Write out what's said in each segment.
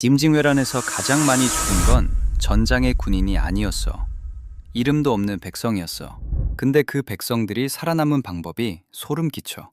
임진왜란에서 가장 많이 죽은 건 전장의 군인이 아니었어. 이름도 없는 백성이었어. 근데 그 백성들이 살아남은 방법이 소름 끼쳐.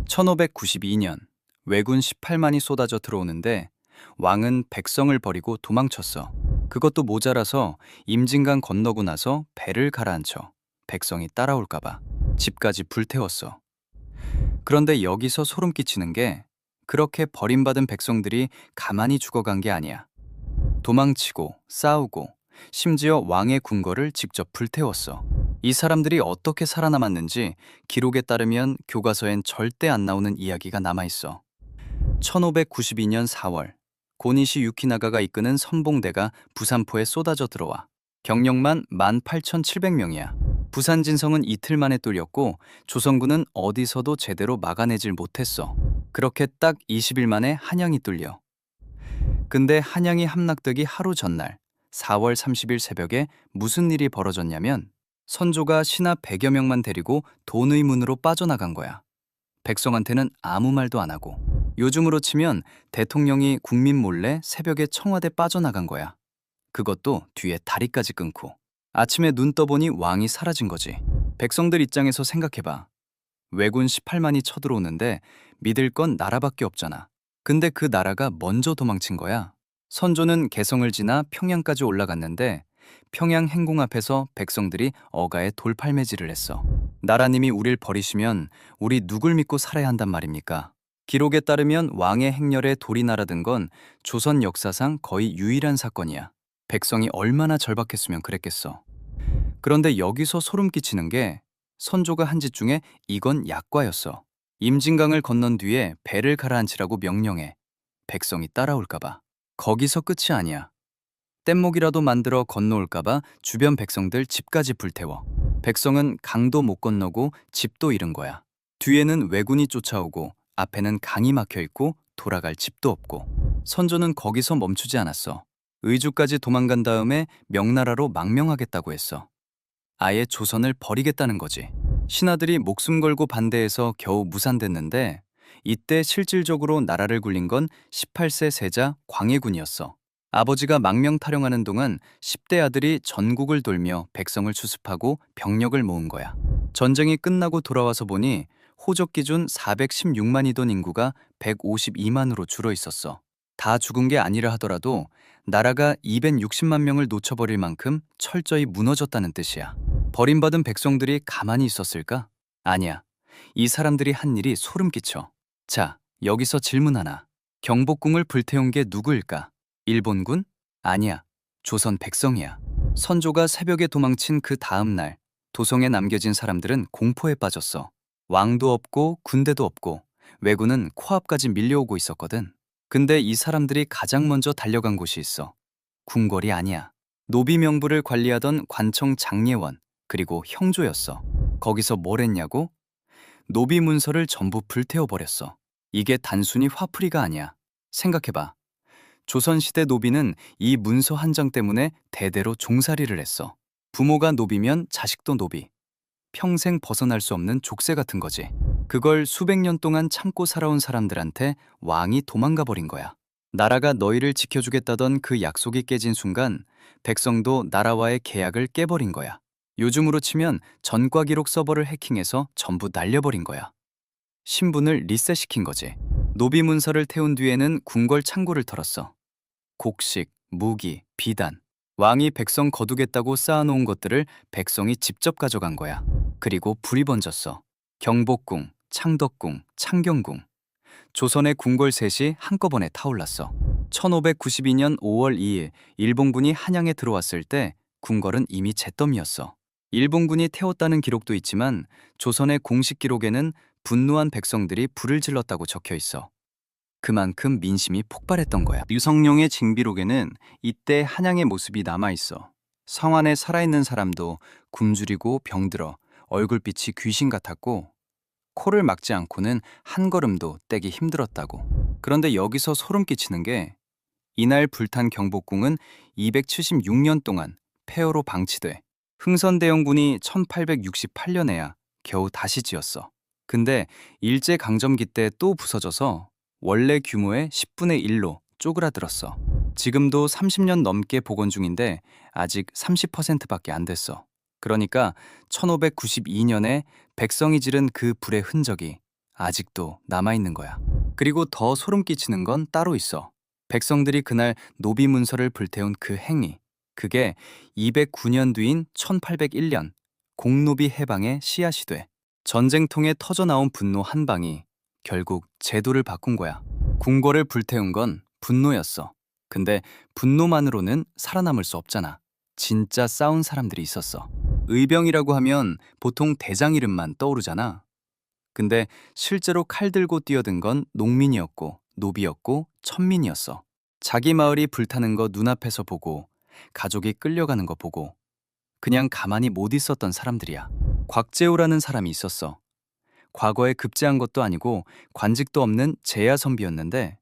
1592년 왜군 18만이 쏟아져 들어오는데 왕은 백성을 버리고 도망쳤어. 그것도 모자라서 임진강 건너고 나서 배를 가라앉혀 백성이 따라올까봐 집까지 불태웠어. 그런데 여기서 소름 끼치는 게 그렇게 버림받은 백성들이 가만히 죽어간 게 아니야. 도망치고 싸우고 심지어 왕의 궁궐을 직접 불태웠어. 이 사람들이 어떻게 살아남았는지 기록에 따르면 교과서엔 절대 안 나오는 이야기가 남아있어. 1592년 4월 고니시 유키나가가 이끄는 선봉대가 부산포에 쏟아져 들어와. 경력만 18,700명이야. 부산 진성은 이틀 만에 뚫렸고 조선군은 어디서도 제대로 막아내질 못했어. 그렇게 딱 20일 만에 한양이 뚫려. 근데 한양이 함락되기 하루 전날 4월 30일 새벽에 무슨 일이 벌어졌냐면 선조가 신하 100여 명만 데리고 돈의문으로 빠져나간 거야. 백성한테는 아무 말도 안 하고. 요즘으로 치면 대통령이 국민 몰래 새벽에 청와대 빠져나간 거야. 그것도 뒤에 다리까지 끊고. 아침에 눈 떠보니 왕이 사라진 거지. 백성들 입장에서 생각해봐. 왜군 18만이 쳐들어오는데 믿을 건 나라밖에 없잖아. 근데 그 나라가 먼저 도망친 거야. 선조는 개성을 지나 평양까지 올라갔는데 평양 행궁 앞에서 백성들이 어가에 돌팔매질을 했어. 나라님이 우릴 버리시면 우리 누굴 믿고 살아야 한단 말입니까? 기록에 따르면 왕의 행렬에 돌이 날아든 건 조선 역사상 거의 유일한 사건이야. 백성이 얼마나 절박했으면 그랬겠어. 그런데 여기서 소름 끼치는 게 선조가 한 짓 중에 이건 약과였어. 임진강을 건넌 뒤에 배를 가라앉히라고 명령해. 백성이 따라올까봐. 거기서 끝이 아니야. 뗏목이라도 만들어 건너올까봐 주변 백성들 집까지 불태워. 백성은 강도 못 건너고 집도 잃은 거야. 뒤에는 왜군이 쫓아오고 앞에는 강이 막혀 있고 돌아갈 집도 없고. 선조는 거기서 멈추지 않았어. 의주까지 도망간 다음에 명나라로 망명하겠다고 했어. 아예 조선을 버리겠다는 거지. 신하들이 목숨 걸고 반대해서 겨우 무산됐는데 이때 실질적으로 나라를 굴린 건 18세 세자 광해군이었어. 아버지가 망명 탈영하는 동안 10대 아들이 전국을 돌며 백성을 수습하고 병력을 모은 거야. 전쟁이 끝나고 돌아와서 보니 호적 기준 416만이던 인구가 152만으로 줄어 있었어. 다 죽은 게 아니라 하더라도 나라가 260만 명을 놓쳐버릴 만큼 철저히 무너졌다는 뜻이야. 버림받은 백성들이 가만히 있었을까? 아니야. 이 사람들이 한 일이 소름 끼쳐. 자, 여기서 질문 하나. 경복궁을 불태운 게 누구일까? 일본군? 아니야. 조선 백성이야. 선조가 새벽에 도망친 그 다음 날, 도성에 남겨진 사람들은 공포에 빠졌어. 왕도 없고 군대도 없고 왜군은 코앞까지 밀려오고 있었거든. 근데 이 사람들이 가장 먼저 달려간 곳이 있어. 궁궐이 아니야. 노비 명부를 관리하던 관청 장례원, 그리고 형조였어. 거기서 뭘 했냐고? 노비 문서를 전부 불태워버렸어. 이게 단순히 화풀이가 아니야. 생각해봐. 조선시대 노비는 이 문서 한 장 때문에 대대로 종살이를 했어. 부모가 노비면 자식도 노비. 평생 벗어날 수 없는 족쇄 같은 거지. 그걸 수백 년 동안 참고 살아온 사람들한테 왕이 도망가 버린 거야. 나라가 너희를 지켜주겠다던 그 약속이 깨진 순간 백성도 나라와의 계약을 깨버린 거야. 요즘으로 치면 전과 기록 서버를 해킹해서 전부 날려버린 거야. 신분을 리셋시킨 거지. 노비 문서를 태운 뒤에는 궁궐 창고를 털었어. 곡식, 무기, 비단. 왕이 백성 거두겠다고 쌓아놓은 것들을 백성이 직접 가져간 거야. 그리고 불이 번졌어. 경복궁, 창덕궁, 창경궁. 조선의 궁궐 셋이 한꺼번에 타올랐어. 1592년 5월 2일 일본군이 한양에 들어왔을 때 궁궐은 이미 잿더미였어. 일본군이 태웠다는 기록도 있지만 조선의 공식 기록에는 분노한 백성들이 불을 질렀다고 적혀 있어. 그만큼 민심이 폭발했던 거야. 류성룡의 징비록에는 이때 한양의 모습이 남아있어. 성 안에 살아있는 사람도 굶주리고 병들어 얼굴빛이 귀신 같았고 코를 막지 않고는 한 걸음도 떼기 힘들었다고. 그런데 여기서 소름 끼치는 게 이날 불탄 경복궁은 276년 동안 폐허로 방치돼 흥선대원군이 1868년에야 겨우 다시 지었어. 근데 일제강점기 때 또 부서져서 원래 규모의 10분의 1로 쪼그라들었어. 지금도 30년 넘게 복원 중인데 아직 30%밖에 안 됐어. 그러니까 1592년에 백성이 지른 그 불의 흔적이 아직도 남아있는 거야. 그리고 더 소름 끼치는 건 따로 있어. 백성들이 그날 노비 문서를 불태운 그 행위. 그게 209년 뒤인 1801년 공노비 해방의 씨앗이 돼. 전쟁통에 터져나온 분노 한 방이 결국 제도를 바꾼 거야. 궁궐을 불태운 건 분노였어. 근데 분노만으로는 살아남을 수 없잖아. 진짜 싸운 사람들이 있었어. 의병이라고 하면 보통 대장 이름만 떠오르잖아. 근데 실제로 칼 들고 뛰어든 건 농민이었고 노비였고 천민이었어. 자기 마을이 불타는 거 눈앞에서 보고 가족이 끌려가는 거 보고 그냥 가만히 못 있었던 사람들이야. 곽재우라는 사람이 있었어. 과거에 급제한 것도 아니고 관직도 없는 재야 선비였는데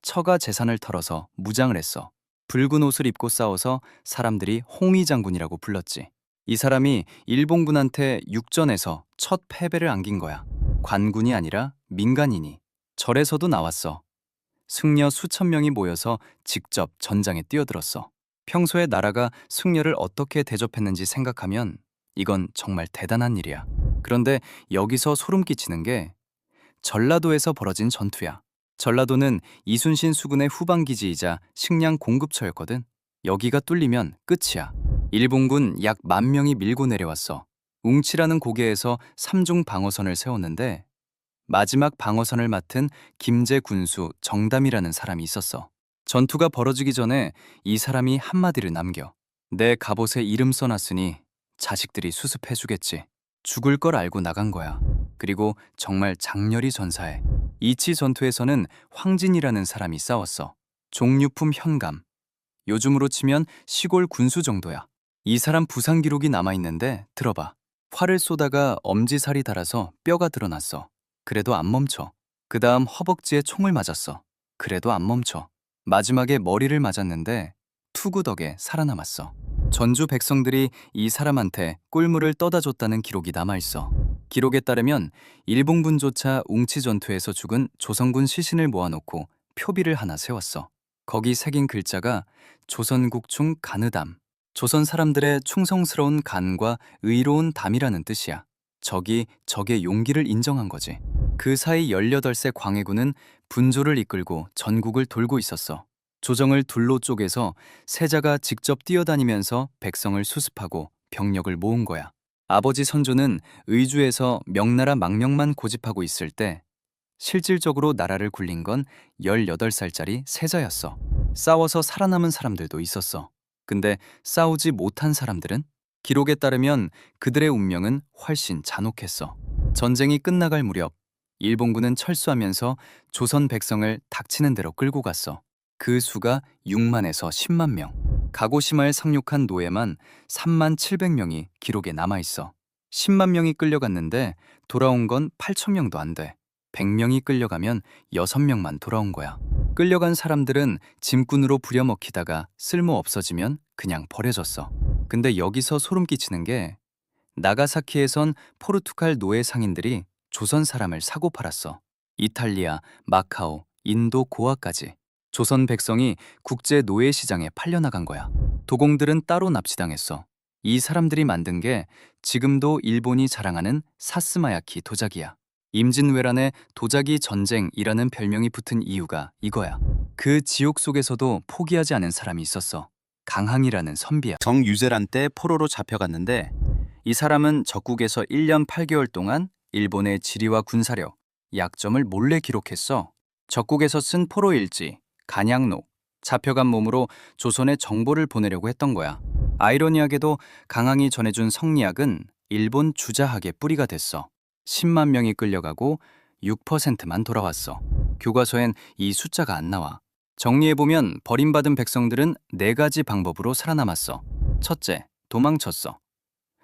처가 재산을 털어서 무장을 했어. 붉은 옷을 입고 싸워서 사람들이 홍위 장군이라고 불렀지. 이 사람이 일본군한테 육전에서 첫 패배를 안긴 거야. 관군이 아니라 민간인이. 절에서도 나왔어. 승려 수천 명이 모여서 직접 전장에 뛰어들었어. 평소에 나라가 승려를 어떻게 대접했는지 생각하면 이건 정말 대단한 일이야. 그런데 여기서 소름 끼치는 게 전라도에서 벌어진 전투야. 전라도는 이순신 수군의 후방기지이자 식량 공급처였거든. 여기가 뚫리면 끝이야. 일본군 약 10,000명이 밀고 내려왔어. 웅치라는 고개에서 삼중 방어선을 세웠는데 마지막 방어선을 맡은 김제 군수 정담이라는 사람이 있었어. 전투가 벌어지기 전에 이 사람이 한마디를 남겨. 내 갑옷에 이름 써놨으니 자식들이 수습해주겠지. 죽을 걸 알고 나간 거야. 그리고 정말 장렬히 전사해. 이치 전투에서는 황진이라는 사람이 싸웠어. 종류품 현감. 요즘으로 치면 시골 군수 정도야. 이 사람 부상 기록이 남아있는데 들어봐. 활을 쏘다가 엄지살이 닳아서 뼈가 드러났어. 그래도 안 멈춰. 그 다음 허벅지에 총을 맞았어. 그래도 안 멈춰. 마지막에 머리를 맞았는데 투구 덕에 살아남았어. 전주 백성들이 이 사람한테 꿀물을 떠다 줬다는 기록이 남아있어. 기록에 따르면 일본군조차 웅치 전투에서 죽은 조선군 시신을 모아놓고 표비를 하나 세웠어. 거기 새긴 글자가 조선국충 간의담. 조선 사람들의 충성스러운 간과 의로운 담이라는 뜻이야. 적의 용기를 인정한 거지. 그 사이 18세 광해군은 분조를 이끌고 전국을 돌고 있었어. 조정을 둘로 쪼개서 세자가 직접 뛰어다니면서 백성을 수습하고 병력을 모은 거야. 아버지 선조는 의주에서 명나라 망명만 고집하고 있을 때 실질적으로 나라를 굴린 건 18살짜리 세자였어. 싸워서 살아남은 사람들도 있었어. 근데 싸우지 못한 사람들은? 기록에 따르면 그들의 운명은 훨씬 잔혹했어. 전쟁이 끝나갈 무렵 일본군은 철수하면서 조선 백성을 닥치는 대로 끌고 갔어. 그 수가 6만에서 10만 명. 가고시마에 상륙한 노예만 3만 700명이 기록에 남아있어. 10만 명이 끌려갔는데 돌아온 건 8천 명도 안 돼. 100명이 끌려가면 6명만 돌아온 거야. 끌려간 사람들은 짐꾼으로 부려먹히다가 쓸모 없어지면 그냥 버려졌어. 근데 여기서 소름 끼치는 게 나가사키에선 포르투갈 노예 상인들이 조선 사람을 사고 팔았어. 이탈리아, 마카오, 인도 고아까지. 조선 백성이 국제 노예 시장에 팔려나간 거야. 도공들은 따로 납치당했어. 이 사람들이 만든 게 지금도 일본이 자랑하는 사스마야키 도자기야. 임진왜란에 도자기 전쟁이라는 별명이 붙은 이유가 이거야. 그 지옥 속에서도 포기하지 않은 사람이 있었어. 강항이라는 선비야. 정유재란 때 포로로 잡혀갔는데 이 사람은 적국에서 1년 8개월 동안 일본의 지리와 군사력, 약점을 몰래 기록했어. 적국에서 쓴 포로 일지, 간양록, 잡혀간 몸으로 조선에 정보를 보내려고 했던 거야. 아이러니하게도 강항이 전해준 성리학은 일본 주자학의 뿌리가 됐어. 10만 명이 끌려가고 6%만 돌아왔어. 교과서엔 이 숫자가 안 나와. 정리해보면 버림받은 백성들은 4가지 방법으로 살아남았어. 첫째, 도망쳤어.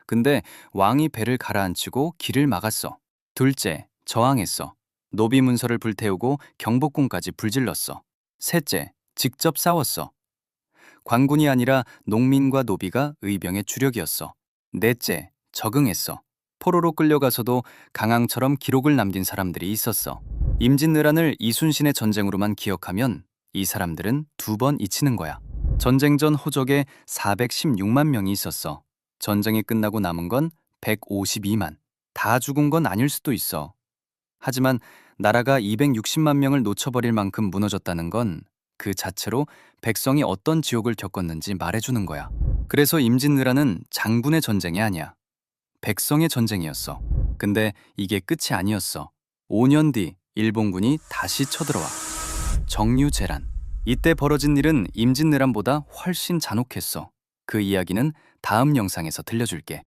근데 왕이 배를 가라앉히고 길을 막았어. 둘째, 저항했어. 노비 문서를 불태우고 경복궁까지 불질렀어. 셋째, 직접 싸웠어. 관군이 아니라 농민과 노비가 의병의 주력이었어. 넷째, 적응했어. 포로로 끌려가서도 강항처럼 기록을 남긴 사람들이 있었어. 임진왜란을 이순신의 전쟁으로만 기억하면 이 사람들은 두 번 잊히는 거야. 전쟁 전 호적에 416만 명이 있었어. 전쟁이 끝나고 남은 건 152만. 다 죽은 건 아닐 수도 있어. 하지만 나라가 260만 명을 놓쳐버릴 만큼 무너졌다는 건 그 자체로 백성이 어떤 지옥을 겪었는지 말해주는 거야. 그래서 임진왜란은 장군의 전쟁이 아니야. 백성의 전쟁이었어. 근데 이게 끝이 아니었어. 5년 뒤 일본군이 다시 쳐들어와. 정유재란. 이때 벌어진 일은 임진왜란보다 훨씬 잔혹했어. 그 이야기는 다음 영상에서 들려줄게.